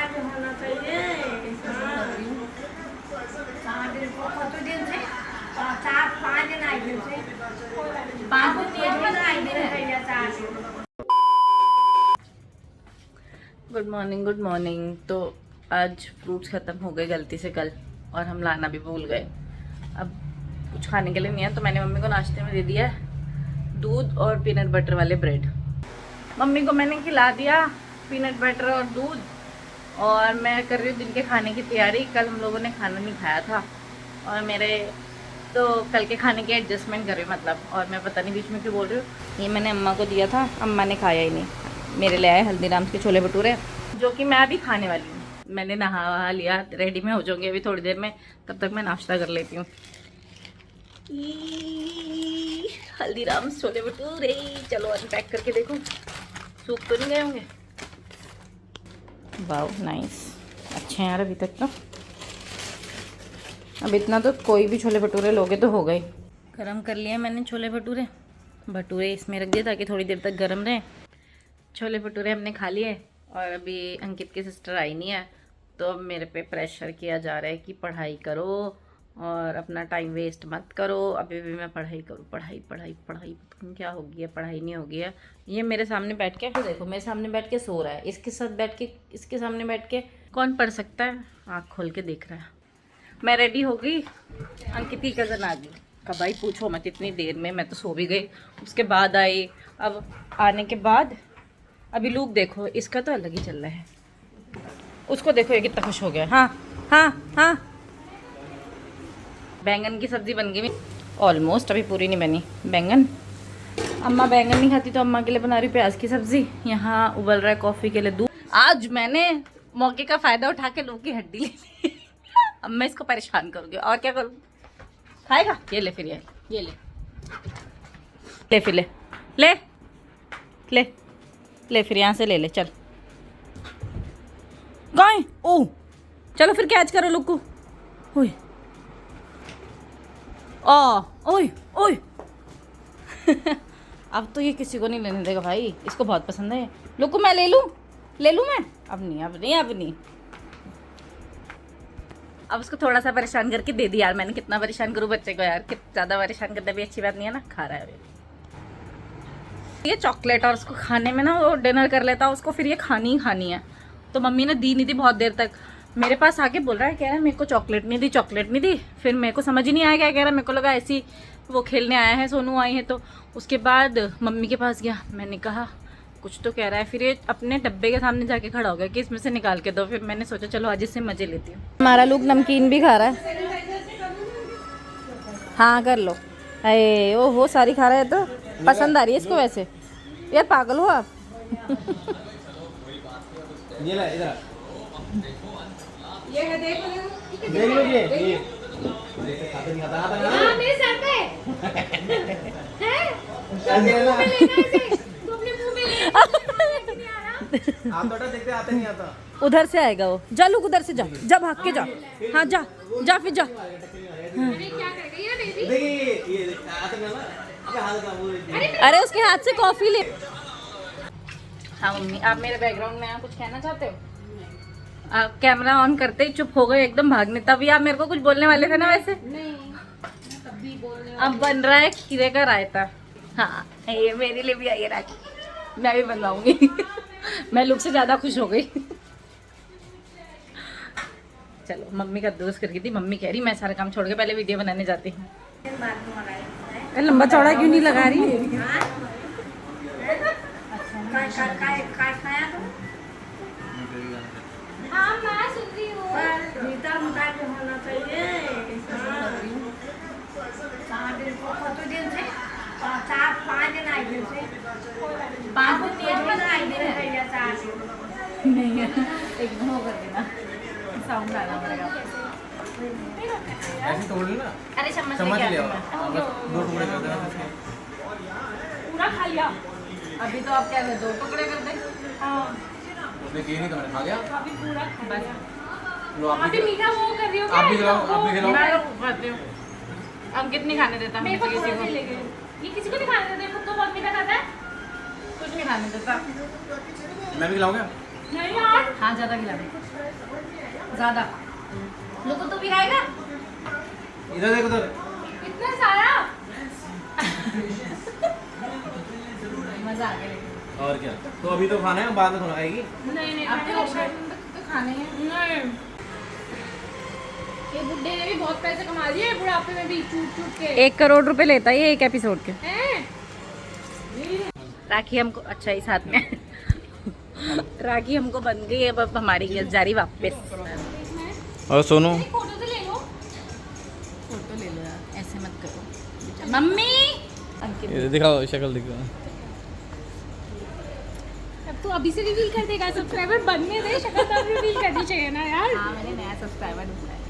कार्य होना चाहिए। हाँ। 4-5 दिन आई दिन से 5 दिन आई दिन भैया 4 दिन। Good morning good morning. तो आज फ्रूट्स ख़त्म हो गए गलती से कल, और हम लाना भी भूल गए। अब कुछ खाने के लिए नहीं है, तो मैंने मम्मी को नाश्ते में दे दिया दूध और पीनट बटर वाले ब्रेड। मम्मी को मैंने खिला दिया पीनट बटर और दूध, और मैं कर रही हूँ दिन के खाने की तैयारी। कल हम लोगों ने खाना नहीं खाया था, और मेरे तो कल के खाने की एडजस्टमेंट कर रही हूँ मतलब। और मैं पता नहीं बीच में क्यों बोल रही हूँ। ये मैंने अम्मा को दिया था, अम्मा ने खाया ही नहीं। मेरे लिए आए हल्दीराम्स के छोले भटूरे, जो कि मैं अभी खाने वाली हूँ। मैंने नहा वहा लिया, रेडी में हो जाऊंगी अभी थोड़ी देर में, तब तक मैं नाश्ता कर लेती हूँ। हल्दीराम्स छोले भटूरे, चलो अनपैक करके देखो, सूख तो नहीं गए होंगे। वाह नाइस, अच्छे हैं यार अभी तक तो। अब इतना तो कोई भी छोले भटूरे लोगे तो हो गए। गरम कर लिए मैंने छोले भटूरे, भटूरे इसमें रख दिए ताकि थोड़ी देर तक गरम रहे। छोले भटूरे हमने खा लिए, और अभी अंकित की सिस्टर आई नहीं है, तो अब मेरे पे प्रेशर किया जा रहा है कि पढ़ाई करो और अपना टाइम वेस्ट मत करो। अभी भी मैं पढ़ाई करूँ, पढ़ाई पढ़ाई पढ़ाई, पता नहीं क्या हो गया, पढ़ाई नहीं हो गया। ये मेरे सामने बैठ के, तो देखो मेरे सामने बैठ के सो रहा है, इसके साथ बैठ के, इसके सामने बैठ के कौन पढ़ सकता है। आँख खोल के देख रहा है। मैं रेडी हो गई, अंकित की कज़न आ गई। कब भाई पूछो मत, इतनी देर में मैं तो सो भी गई। उसके बाद आई, अब आने के बाद अभी लुक देखो, इसका तो अलग ही चल रहा है। उसको देखो ये कितना खुश हो गया। हाँ हाँ हाँ, बैंगन की सब्ज़ी बन गई ऑलमोस्ट, अभी पूरी नहीं बनी। बैंगन, अम्मा बैंगन नहीं खाती तो अम्मा के लिए बना रही प्याज की सब्ज़ी। यहाँ उबल रहा है कॉफ़ी के लिए दूध। आज मैंने मौके का फ़ायदा उठा के लोग की हड्डी ले ली। अब मैं इसको परेशान करूँगी, और क्या करूँ। खाएगा, ये ले फिर, ये ले ले फिर, ले ले ले ले फिर, यहाँ से ले ले, चल गाय। ओ चलो फिर कैच करो लोग को। ओए ओए ओए। अब तो ये किसी को नहीं लेने देगा भाई, इसको बहुत पसंद है। लोग को मैं ले लूँ मैं। अब नहीं अब नहीं अब नहीं। अब उसको थोड़ा सा परेशान करके दे दी यार मैंने। कितना परेशान करूँ बच्चे को यार, कितना ज़्यादा परेशान करना भी अच्छी बात नहीं है ना। खा रहा है अभी ये चॉकलेट, और उसको खाने में ना वो डिनर कर लेता है, उसको फिर ये खानी ही खानी है। तो मम्मी ने दी नहीं थी बहुत देर तक, मेरे पास आके बोल रहा है, कह रहा है मेरे को चॉकलेट नहीं दी, चॉकलेट नहीं दी। फिर मेरे को समझ ही नहीं आया क्या कह रहा है। मेरे को लगा ऐसी वो खेलने आया है, सोनू आई है। तो उसके बाद मम्मी के पास गया, मैंने कहा कुछ तो कह रहा है। फिर ये अपने डब्बे के सामने जाके खड़ा हो गया कि इसमें से निकाल के दो। फिर मैंने सोचा चलो आज इससे मज़े लेती हूँ। हमारा लोग नमकीन भी खा रहा है। हाँ कर लो। अरे ओ हो सारी खा रहा है, तो पसंद आ रही है इसको वैसे। यार पागल हो आप। ये ला इधर, ये है देख देख लो ये खाते नहीं आता आता हाँ मेरे सर पे है। ऐसे है ना, तू अपने मुंह में ले नहीं आ रहा। आप तो देखते आते नहीं आता। उधर से आएगा वो। जा लोग उधर से जा, जा भाग के जा। हाँ जा जा फिर जा। अरे क्या कर रही है बेबी। देखिए ये आते नहीं ना, अबे हाल का वो। अरे उसके हाथ से कॉफी ले। हाँ मम्मी, आप मेरे बैकग्राउंड में कुछ कहना चाहते हो? आप कैमरा ऑन करते ही चुप हो गए एकदम भागने। तभी आप मेरे को कुछ बोलने वाले थे ना वैसे। नहीं तभी बोलने अब बन रहा है खीरे का रायता। हाँ ये मेरे लिए भी आई है राखी, मैं भी बनवाऊंगी। मैं लुक से ज़्यादा खुश हो गई। चलो मम्मी का दोस्त करके थी, मम्मी कह रही मैं सारा काम छोड़ के पहले वीडियो बनाने जाती हूँ। लंबा चौड़ा क्यों नहीं लगा रही? हाँ मैं सुन रही हूँ। मीठा मीठा जो होना चाहिए। हाँ 4 दिन से 4-5 दिन आई दिन से 5 दिन आई दिन भैया 4 दिन। नहीं एकदम वो कर देना, साउंड आना पड़ेगा। ऐसे तोड़ लो ना। अरे चम्मच चम्मच लेके ले आओ, आती हूँ मैं। बस 2 टुकड़े कर देना इसके। पूरा खा लिया। अभी तो आप क्या कर 2 टुकड़े कर दे। हाँ उसने किए नहीं तो मैंने खा लिया। अभी पूरा खा लिया। लो आप अभी भी, मीठा वो कर रही हो क्या? आप भी खिलाओ, आप भी खिलाओ। मैं खाती हूँ। अब कितनी खाने देता मेरे को मुझे थोड़ा किसी सा को? ले गए। ये किसी को नहीं खाने देते, खुद तो बहुत मीठा खाता है। कुछ नहीं खाने देता। मैं भी खिलाऊंगा। नहीं यार, हाँ ज़्यादा खिला दे, ज़्यादा। लोगों तो भी खाएगा। इधर देखो उधर। इतना सारा। मज़ा आ गया लेकिन। और क्या, तो अभी तो खाना है, बाद में खाना आएगी। नहीं अब तो खाने हैं। नहीं, ये बुड्ढे ने भी बहुत पैसे कमा लिए बुढ़ापे में भी चूट चूट के। 1 करोड़ रुपए लेता है ये एक एपिसोड के। हैं? राखी हमको अच्छा ही साथ में राखी हमको बन गई है, अब हमारी गेस्ट जा रही वापस। और सोनू एक फोटो तो ले लो। फोटो ले लो यार, ऐसे मत करो। मम्मी अंकित दिखाओ, शक्ल दिखाओ। अब तो अभी से रिवील कर देगा, सब्सक्राइबर बनने दे, शक्ल तो रिवील करनी चाहिए ना यार। हाँ मैंने नया सब्सक्राइबर ढूंढा है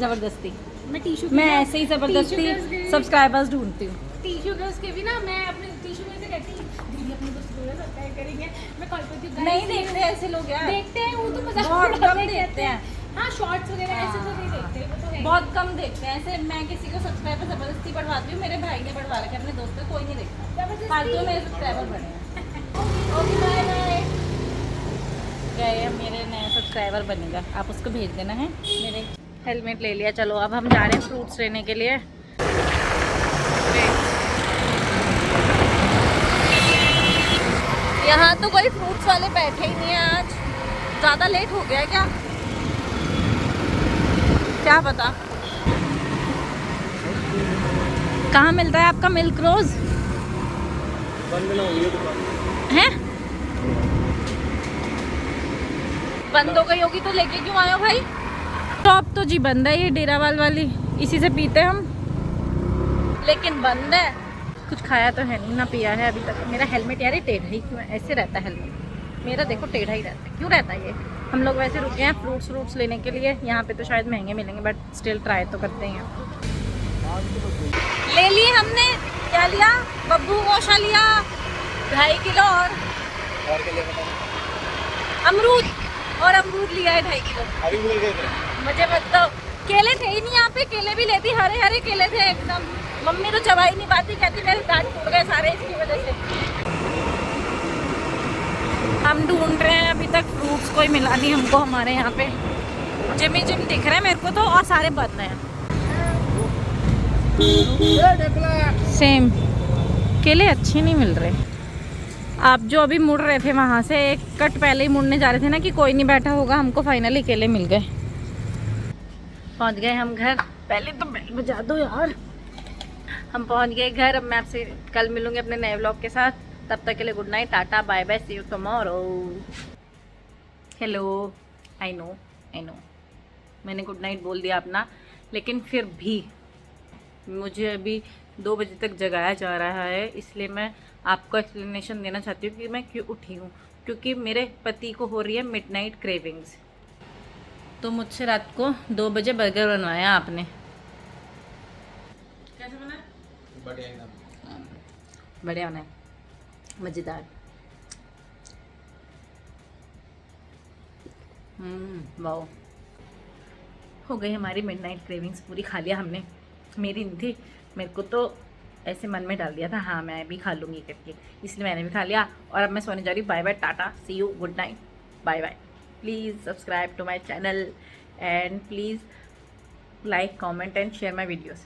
जबरदस्ती। मैं टिश्यू मैं ऐसे ही जबरदस्ती सब्सक्राइबर्स ढूंढती हूँ। टिश्यू के उसके भी ना, मैं अपने टिश्यू में से कहती हूँ दीदी अपने दोस्त को सब्सक्राइब करेंगे। मैं कॉल करती हूँ, नहीं देखते ऐसे लोग यार, देखते हैं वो तो मजाक बहुत उड़ाते कम हैं। देखते हैं। हाँ शॉर्ट्स वगैरह ऐसे तो नहीं देखते, वो तो है। बहुत कम देखते हैं ऐसे। मैं किसी को सब्सक्राइबर जबरदस्ती बढ़वाती हूँ, मेरे भाई ने बढ़वा रखे अपने दोस्त को, कोई नहीं देखता। फालतू में मेरे सब्सक्राइबर बढ़े हैं। Okay bye bye. गए मेरे नया सब्सक्राइबर बनेगा, आप उसको भेज देना है। मेरे हेलमेट ले लिया, चलो अब हम जा रहे हैं फ्रूट्स लेने के लिए। यहाँ तो कोई फ्रूट्स वाले बैठे ही नहीं है आज, ज़्यादा लेट हो गया है क्या पता। कहाँ मिलता है आपका मिल्क रोज? हैं? बंद हो गई होगी तो लेके क्यों आए हो भाई? शॉप तो जी बंद है, ये डेरावाल वाली, इसी से पीते हम, लेकिन बंद है। कुछ खाया तो है नहीं, ना पिया है अभी तक। मेरा हेलमेट यार टेढ़ा ही क्यों है? ऐसे रहता है हेलमेट मेरा, देखो टेढ़ा ही रहता है, क्यों रहता है ये? हम लोग वैसे रुके हैं फ्रूट्स लेने के लिए, यहाँ पे तो शायद महंगे मिलेंगे बट स्टिल ट्राई तो करते ही हैं। ले लिए हमने, क्या लिया? बब्बू गोशा लिया 2.5 किलो और क्या लिया पता नहीं। अमरूद लिया है 2.5 किलो। अभी भूल गए थे। मुझे मत दो, केले थे ही नहीं यहाँ पे, केले भी लेती, हरे हरे केले थे एकदम। मम्मी तो चबा ही नहीं पाती, कहती मेरे दांत टूट गए सारे इसकी वजह से। हम ढूंढ रहे हैं, अभी तक फ्रूट्स कोई मिला नहीं हमको हमारे यहाँ पे। जिम दिख रहा है मेरे को तो, और सारे बंद हैं। सेम केले अच्छे नहीं मिल रहे। आप जो अभी मुड़ रहे थे वहाँ से, एक कट पहले ही मुड़ने जा रहे थे ना कि कोई नहीं बैठा होगा, हमको फाइनली केले मिल गए। पहुँच गए हम घर। पहले तो बेल बजा दो यार। हम पहुँच गए घर। अब मैं आपसे कल मिलूंगी अपने नए व्लॉग के साथ। तब तक के लिए good night, tata bye bye, see you tomorrow. Hello, I know मैंने गुड नाइट बोल दिया अपना, लेकिन फिर भी मुझे अभी 2 बजे तक जगाया जा रहा है, इसलिए मैं आपको एक्सप्लेनेशन देना चाहती हूँ कि मैं क्यों उठी हूँ। क्योंकि मेरे पति को हो रही है मिडनाइट क्रेविंग्स, तो मुझसे रात को 2 बजे बर्गर बनवाया आपने। कैसे बना? बढ़िया एकदम बढ़िया बना है, मज़ेदार। वाओ, हो गई हमारी मिडनाइट क्रेविंग्स पूरी। खा लिया हमने, मेरी नहीं थी, मेरे को तो ऐसे मन में डाल दिया था हाँ मैं भी खा लूँगी करके, इसलिए मैंने भी खा लिया। और अब मैं सोने जा रही हूँ। Bye bye, tata, see you, good night, bye bye. Please subscribe to my channel and please like, comment and share my videos.